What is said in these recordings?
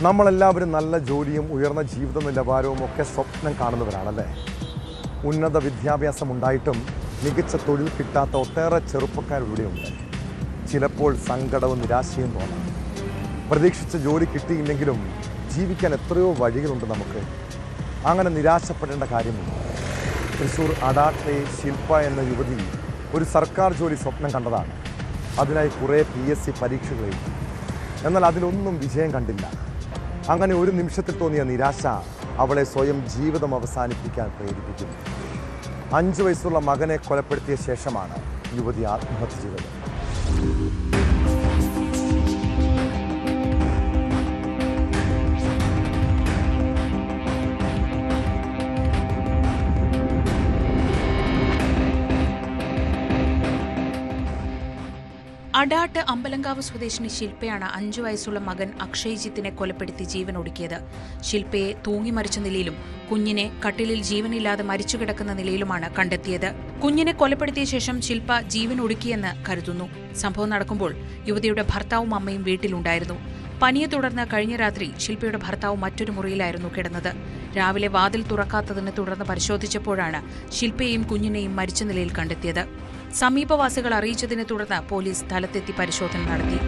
നമ്മളെല്ലാവരും നല്ല ജോലിയും ഉയർന്ന ജീവിത നിലവാരവും ഒക്കെ സ്വപ്നം കാണുന്നവരാണല്ലേ. ഉന്നത വിദ്യാഭ്യാസം ഉണ്ടായിട്ടും മികച്ച തൊഴിൽ കിട്ടാത്ത ഒട്ടേറെ ചെറുപ്പക്കാരിവിടെയുണ്ട്. ചിലപ്പോൾ സങ്കടവും നിരാശയും തോന്നാം. പ്രതീക്ഷിച്ച ജോലി കിട്ടിയില്ലെങ്കിലും ജീവിക്കാൻ എത്രയോ വഴികളുണ്ട് നമുക്ക്. അങ്ങനെ നിരാശപ്പെടേണ്ട കാര്യമില്ല. തൃശ്ശൂർ അടാട്ടിലെ ശില്പ എന്ന യുവതി ഒരു സർക്കാർ ജോലി സ്വപ്നം കണ്ടതാണ്. അതിനായി കുറേ PSC പരീക്ഷകൾ എഴുതി. എന്നാൽ അതിലൊന്നും വിജയം കണ്ടില്ല. അങ്ങനെ ഒരു നിമിഷത്തിൽ തോന്നിയ നിരാശ അവളെ സ്വയം ജീവിതം അവസാനിപ്പിക്കാൻ പ്രേരിപ്പിക്കുന്നു. 5 വയസ്സുള്ള മകനെ കൊലപ്പെടുത്തിയ ശേഷമാണ് യുവതി ആത്മഹത്യ ചെയ്തത്. അടാട്ട് അമ്പലങ്കാവ് സ്വദേശിനി ശില്പയാണ് 5 വയസ്സുള്ള മകൻ അക്ഷയ്ജിത്തിനെ കൊലപ്പെടുത്തി ജീവനൊടുക്കിയത്. ശില്പയെ തൂങ്ങി മരിച്ച നിലയിലും കുഞ്ഞിനെ കട്ടിലിൽ ജീവനില്ലാതെ മരിച്ചു കിടക്കുന്ന നിലയിലുമാണ് കണ്ടെത്തിയത്. കുഞ്ഞിനെ കൊലപ്പെടുത്തിയ ശേഷം ശില്പ ജീവനൊടുക്കിയെന്ന് കരുതുന്നു. സംഭവം നടക്കുമ്പോൾ യുവതിയുടെ ഭർത്താവും അമ്മയും വീട്ടിലുണ്ടായിരുന്നു. പനിയെ തുടർന്ന് കഴിഞ്ഞ രാത്രി ശില്പയുടെ ഭർത്താവ് മറ്റൊരു മുറിയിലായിരുന്നു കിടന്നത്. രാവിലെ വാതിൽ തുറക്കാത്തതിനെ തുടർന്ന് പരിശോധിച്ചപ്പോഴാണ് ശില്പയെയും കുഞ്ഞിനെയും മരിച്ച നിലയിൽ കണ്ടെത്തിയത്. സമീപവാസികൾ അറിയിച്ചതിനെ തുടർന്ന് പോലീസ് സ്ഥലത്തെത്തി പരിശോധന നടത്തി.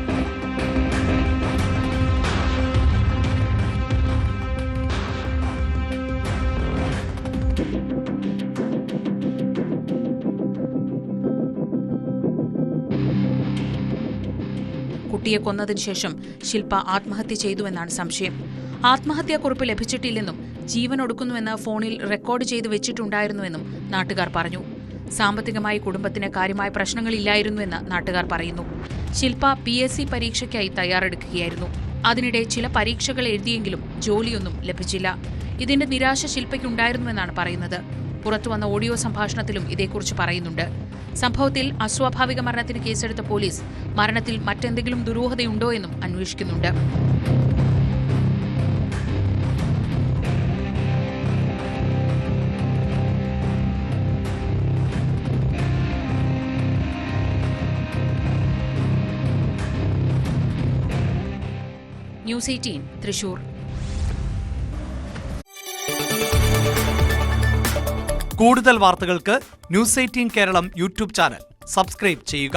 കുട്ടിയെ കൊന്നതിനു ശേഷം ശില്പ ആത്മഹത്യ ചെയ്തുവെന്നാണ് സംശയം. ആത്മഹത്യാക്കുറിപ്പ് ലഭിച്ചിട്ടില്ലെന്നും ജീവനൊടുക്കുന്നുവെന്ന് ഫോണിൽ റെക്കോർഡ് ചെയ്തു വെച്ചിട്ടുണ്ടായിരുന്നുവെന്നും നാട്ടുകാർ പറഞ്ഞു. സാമ്പത്തികമായി കുടുംബത്തിന് കാര്യമായ പ്രശ്നങ്ങളില്ലായിരുന്നുവെന്ന് നാട്ടുകാർ പറയുന്നു. ശില്പ PSC പരീക്ഷയ്ക്കായി തയ്യാറെടുക്കുകയായിരുന്നു. അതിനിടെ ചില പരീക്ഷകൾ എഴുതിയെങ്കിലും ജോലിയൊന്നും ലഭിച്ചില്ല. ഇതിന്റെ നിരാശ ശില്പയ്ക്കുണ്ടായിരുന്നുവെന്നാണ് പറയുന്നത്. പുറത്തുവന്ന ഓഡിയോ സംഭാഷണത്തിലും ഇതേക്കുറിച്ച് പറയുന്നുണ്ട്. സംഭവത്തിൽ അസ്വാഭാവിക മരണത്തിന് കേസെടുത്ത പോലീസ് മരണത്തിൽ മറ്റെന്തെങ്കിലും ദുരൂഹതയുണ്ടോ എന്നും അന്വേഷിക്കുന്നുണ്ട്. ന്യൂസ് 18 തൃശൂർ. കൂടുതൽ വാർത്തകൾക്ക് news 18 Keralam YouTube channel subscribe ചെയ്യുക.